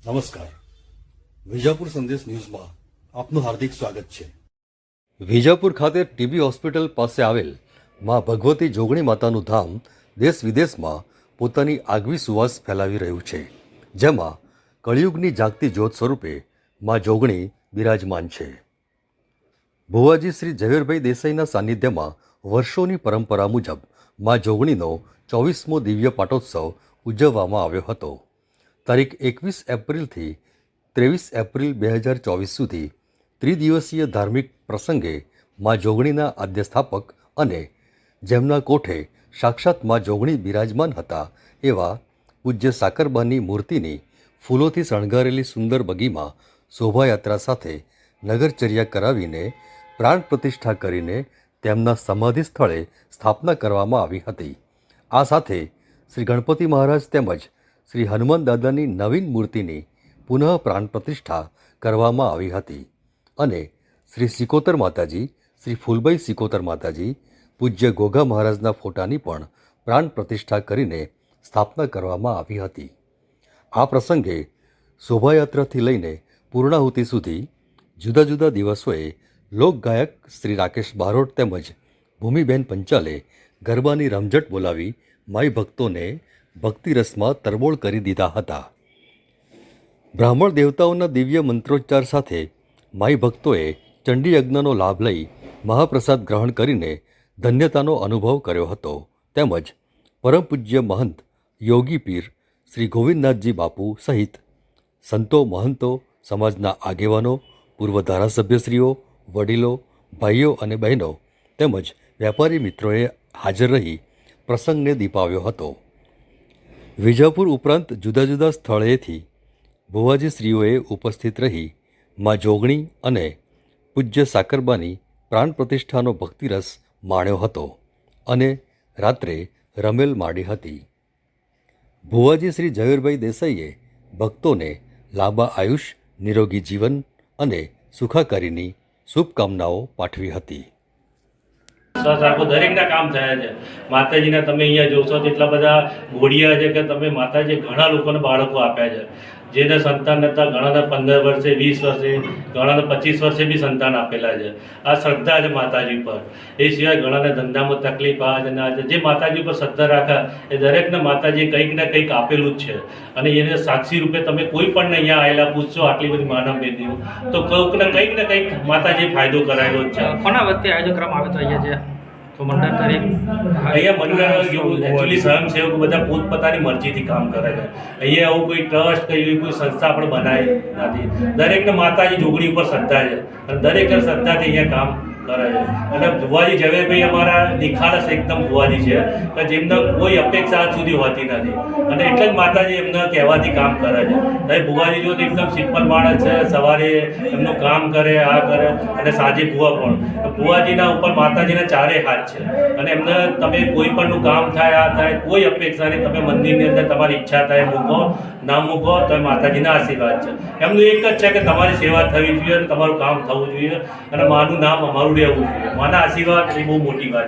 નમસ્કાર. વિજાપુર સંદેશ ન્યૂઝમાં આપનું હાર્દિક સ્વાગત છે. વિજાપુર ખાતે ટીબી હોસ્પિટલ પાસે આવેલ માં ભગવતી જોગણી માતાનું ધામ દેશ વિદેશમાં પોતાની આગવી સુવાસ ફેલાવી રહ્યું છે, જેમાં કળિયુગની જાગતી જ્યોત સ્વરૂપે માં જોગણી બિરાજમાન છે. ભુવાજી શ્રી ઝવેરભાઈ દેસાઈના સાનિધ્યમાં વર્ષોની પરંપરા મુજબ માં જોગણીનો 24મો દિવ્ય પાટોત્સવ ઉજવવામાં આવ્યો હતો. તારીખ 21 એપ્રિલથી 23 એપ્રિલ 2024 સુધી ત્રિદિવસીય ધાર્મિક પ્રસંગે માં જોગણીના આદ્ય સ્થાપક અને જેમના કોઠે સાક્ષાત માં જોગણી બિરાજમાન હતા એવા પૂજ્ય સાકરબાની મૂર્તિની ફૂલોથી શણગારેલી સુંદર બગીમાં શોભાયાત્રા સાથે નગરચર્યા કરાવીને પ્રાણ પ્રતિષ્ઠા કરીને તેમના સમાધિ સ્થળે સ્થાપના કરવામાં આવી હતી. આ સાથે શ્રી ગણપતિ મહારાજ તેમજ શ્રી હનુમાન દાદાની નવીન મૂર્તિની પુનઃ પ્રાણ પ્રતિષ્ઠા કરવામાં આવી હતી અને શ્રી સિકોતર માતાજી, શ્રી ફૂલબાઈ સિકોતર માતાજી, પૂજ્ય ગોગા મહારાજના ફોટાની પણ પ્રાણ પ્રતિષ્ઠા કરીને સ્થાપના કરવામાં આવી હતી. આ પ્રસંગે શોભાયાત્રાથી લઈને પૂર્ણાહુતિ સુધી જુદા જુદા દિવસોએ લોકગાયક શ્રી રાકેશ બારોટ તેમજ ભૂમિબેન પંચાલે ગરબાની રમઝટ બોલાવી માઈ ભક્તોને ભક્તિરસમાં તરબોળ કરી દીધા હતા. બ્રાહ્મણ દેવતાઓના દિવ્ય મંત્રોચ્ચાર સાથે માઈ ભક્તોએ ચંડી યજ્ઞનો લાભ લઈ મહાપ્રસાદ ગ્રહણ કરીને ધન્યતાનો અનુભવ કર્યો હતો. તેમજ પરમ પૂજ્ય મહંત યોગી પીર શ્રી ગોવિંદનાથજી બાપુ સહિત સંતો, મહંતો, સમાજના આગેવાનો, પૂર્વ ધારાસભ્યશ્રીઓ, વડીલો, ભાઈઓ અને બહેનો તેમજ વેપારી મિત્રોએ હાજર રહી પ્રસંગને દીપાવ્યો હતો. વિજાપુર ઉપરાંત જુદા જુદા સ્થળેથી ભુવાજી શ્રીઓએ ઉપસ્થિત રહી માં જોગણી અને પૂજ્ય સાકરબાની પ્રાણ પ્રતિષ્ઠાનો ભક્તિરસ માણ્યો હતો અને રાત્રે રમેલ માંડી હતી. ભુવાજી શ્રી ઝવેરભાઈ દેસાઈએ ભક્તોને લાંબા આયુષ, નિરોગી જીવન અને સુખાકારીની શુભકામનાઓ પાઠવી હતી. આખો દરેકના કામ થયા છે. માતાજીના તમે અહીંયા જોશો તો એટલા બધા ઘોડિયા છે કે તમે માતાજી ઘણા લોકોને બાળકો આપ્યા છે. જેને સંતાન નહોતા ઘણાને 15 વર્ષે, 20 વર્ષે, ઘણાને 25 વર્ષે બી સંતાન આપેલા છે. આ શ્રદ્ધા છે માતાજી પર. એ સિવાય ઘણાને ધંધામાં તકલીફ આ છે ના છે. જે માતાજી પર શ્રદ્ધા રાખે એ દરેકને માતાજી કંઈક ને કંઈક આપેલું જ છે. અને એને સાક્ષી રૂપે તમે કોઈ પણ અહીંયા આવેલા પૂછશો આટલી બધી માનવ બેદીઓ તો કંઈક ને કંઈક માતાજી ફાયદો કરાયેલો જ છે. કોના વચ્ચે આયોજન કરવામાં આવે તો અહીંયા છે તો મંડળ તરીકે અહીંયા મંડળ એકચ્યુઅલી સ્વયંસેવકો બધા પોતપોતાની મરજીથી કામ કરે છે. અહીંયા આવું કોઈ ટ્રસ્ટ કે એવી કોઈ સંસ્થા આપણે બનાવી નથી. દરેકને માતાજી જોગણી ઉપર શ્રદ્ધા છે અને દરેકને શ્રદ્ધાથી અહીંયા કામ કરે છે. અને ભુવાજી ઝવેરભાઈ અમારા નિખાલસ એકદમ ભુવાજી છે કે જેમને કોઈ અપેક્ષા આજ સુધી હોતી નથી અને એટલે જ માતાજી એમને કહેવાથી કામ કરે છે. ભાઈ ભુવાજી જો એકદમ સિમ્પલ માણસ છે, સવારે એમનું કામ કરે, આ કરે અને સાંજે ભુવા પણ. ભુવાજીના ઉપર માતાજીના ચારે હાથ છે અને એમને તમે કોઈ પણનું કામ થાય, આ થાય, કોઈ અપેક્ષા નહીં. તમે મંદિરની અંદર તમારી ઈચ્છા થાય મૂકો, ના મૂકો તો માતાજીના આશીર્વાદ છે. એમનું એક જ છે કે તમારી સેવા થવી જોઈએ, તમારું કામ થવું જોઈએ અને માનું નામ અમારું રહેવું જોઈએ. માના આશીર્વાદ એ બહુ મોટી વાત છે.